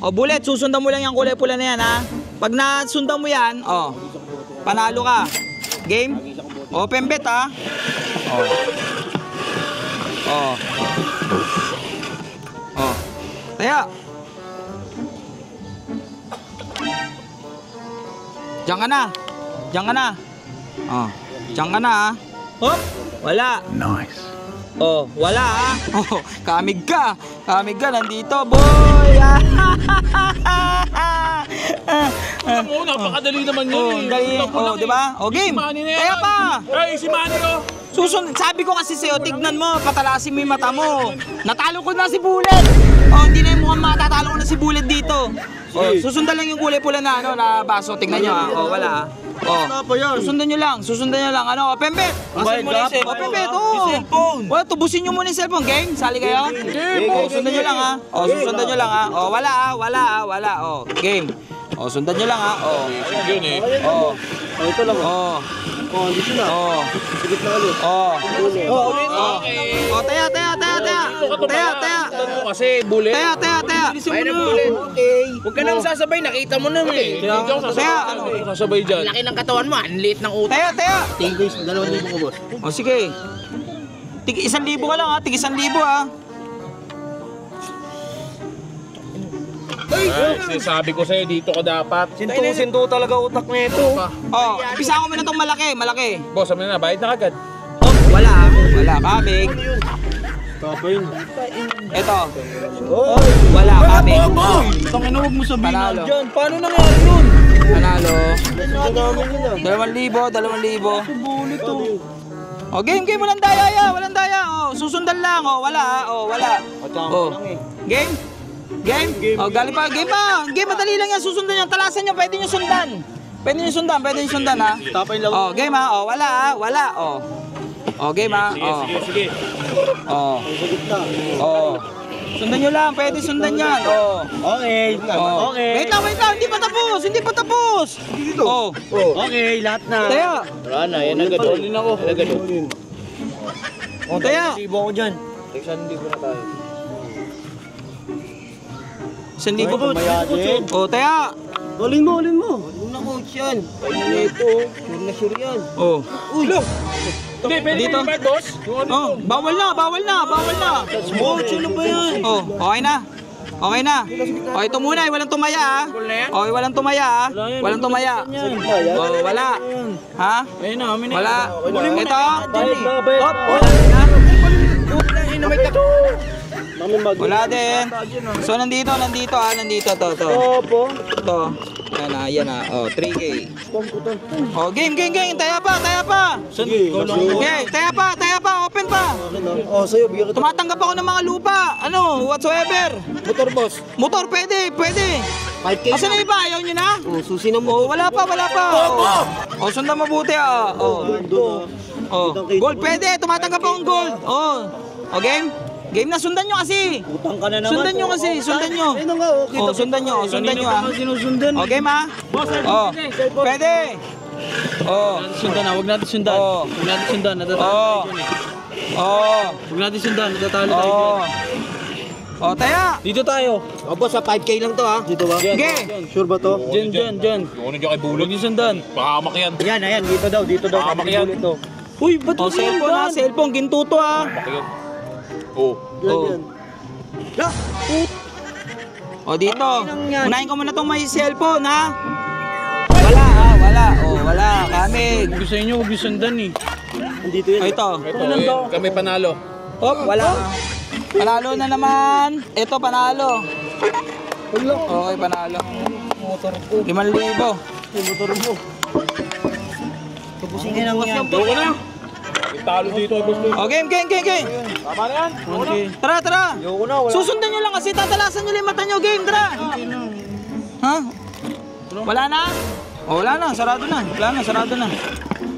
O, bullet, susundan mo lang yung kulay pula na yan, ha? Pag nasundan mo yan, panalo ka. Game? Open bet, ha? Taya. Diyan ka na. Diyan ka na. Diyan ka na, ha? Hop! Wala. Nice. Wala, ha? Kamig ka. Kamig ka, nandito, boy. Alam mo, napakadali naman yun. Dali. Di ba? Game. Kaya pa. Ay, si Manny, Sabi ko kasi sa'yo, tignan mo, patalasin mo yung mata mo. Natalo ko na si Bullet. Hindi na yung mukhang matatalo ko na si Bullet dito. Susundan lang yung kulay pula na, na baso. Tignan nyo, ha? Wala, ha? Susundan nyo lang. Open bet. Open bet, Wala, tubusin nyo muna yung cellphone. Game, sali kayo? Sundan nyo lang, ha? Susundan nyo lang, ha? Wala. Game. Sundan nyo lang, ha? Yun, eh. Ito lang. Dito na. Sigit na ulit. Taya. Kasi bullet. Taya. Huwag ka nang sasabay, nakita mo na eh. Sasabay dyan. Laki ng katawan mo, ang liit ng utak. Taya. Tingin 2,000 ko, boss. Sige. Tig 1,000 ka lang, ha? Tig 1,000, ha? Ay, sabi ko sa'yo, dito ka dapat. Sinto talaga utak na ito. Umpisa ko muna itong malaki. Boss, sabi na, bayad na agad. Wala, kamig. Tapa yun. Ito. Wala, kamig. Tangina, huwag mo sabihin Panalo. dyan. Paano nangyari yun? Panalo. Ang dami nila. 2,000. Subulit to. Game, walang daya. Susundan lang, wala. Game. Galing pa. Game, madali lang yan. Susundan yan. Talasan nyo, pwede nyo sundan, ha? Tapa yung lawa. Game, ha? Wala. Game, ha? Sige. Sundan nyo lang, pwede sundan yan. Okay. Wait lang, hindi pa tapos. Dito. Okay, lahat na. Taya. Wala na, yan agad. All-in ako. Taya. Sibo ako dyan. Hindi ko na tayo. 1,000 po. Mayadin. Taya. All-in mo. Huwag na coach yan. Kaya na ito, sure yan. Uy. Hindi, pwede Dito. mo yung boss? Bawal na. Coach, ano ba yan? Okay na. Ito muna, walang tumaya, ha? Walang tumaya, ha? Wala. Ha? Ayun na, amin na. Wala. Ito. Wala din. So, nandito, to. Ito. Yan na. 3K. Game. Taya pa. Sige. Okay, taya pa. Open pa. Sa'yo, bigyan kita. Tumatanggap ako ng mga lupa. Whatsoever. Motor, boss. Motor, pwede. 5K. Asan na iba? Ayaw nyo na? Susi na mo. Wala pa. Sundan mabuti, Gold, pwede. Tumatanggap akong gold. Game na, sundan nyo kasi. Utang ka na naman. Sundan nyo. Ayun na nga, okay. Sundan nyo, ha. Sinusundan. Game, ha? Pwede. Sundan na, huwag natin sundan. Natatalo tayo dyan. Taya. Dito tayo. Boss, sa 5K lang to ha. Dito ba? Okay. Sure ba to? Dyan. Yung ano dyan kay bullet. Huwag yung sundan. Pahamak yan. Ayan, dito daw. Pahamak yan. Uy, ba't mo Cellphone, ha? Cellphone, ginto to, ha? Pahamak yan. Yan. Dito. Unahin ko muna itong may cellphone, ha? Wala. Kamig. Gusto nyo, huwag yung sundan eh. Andito yan. Ito. Kami panalo. Wala. Panalo na naman. Ito, panalo. Okay, panalo. Motor ko. 5,000. Yung motor mo. Tapusin ka lang yan. Doko na. Talo dito ay gusto. Game. Tama na yan. Okay. Tara. Ayoko na, wala. Susundan nyo lang kasi tatalasan nyo lang yung mata nyo. Game, tara. Ha? Wala na? Wala na, sarado na.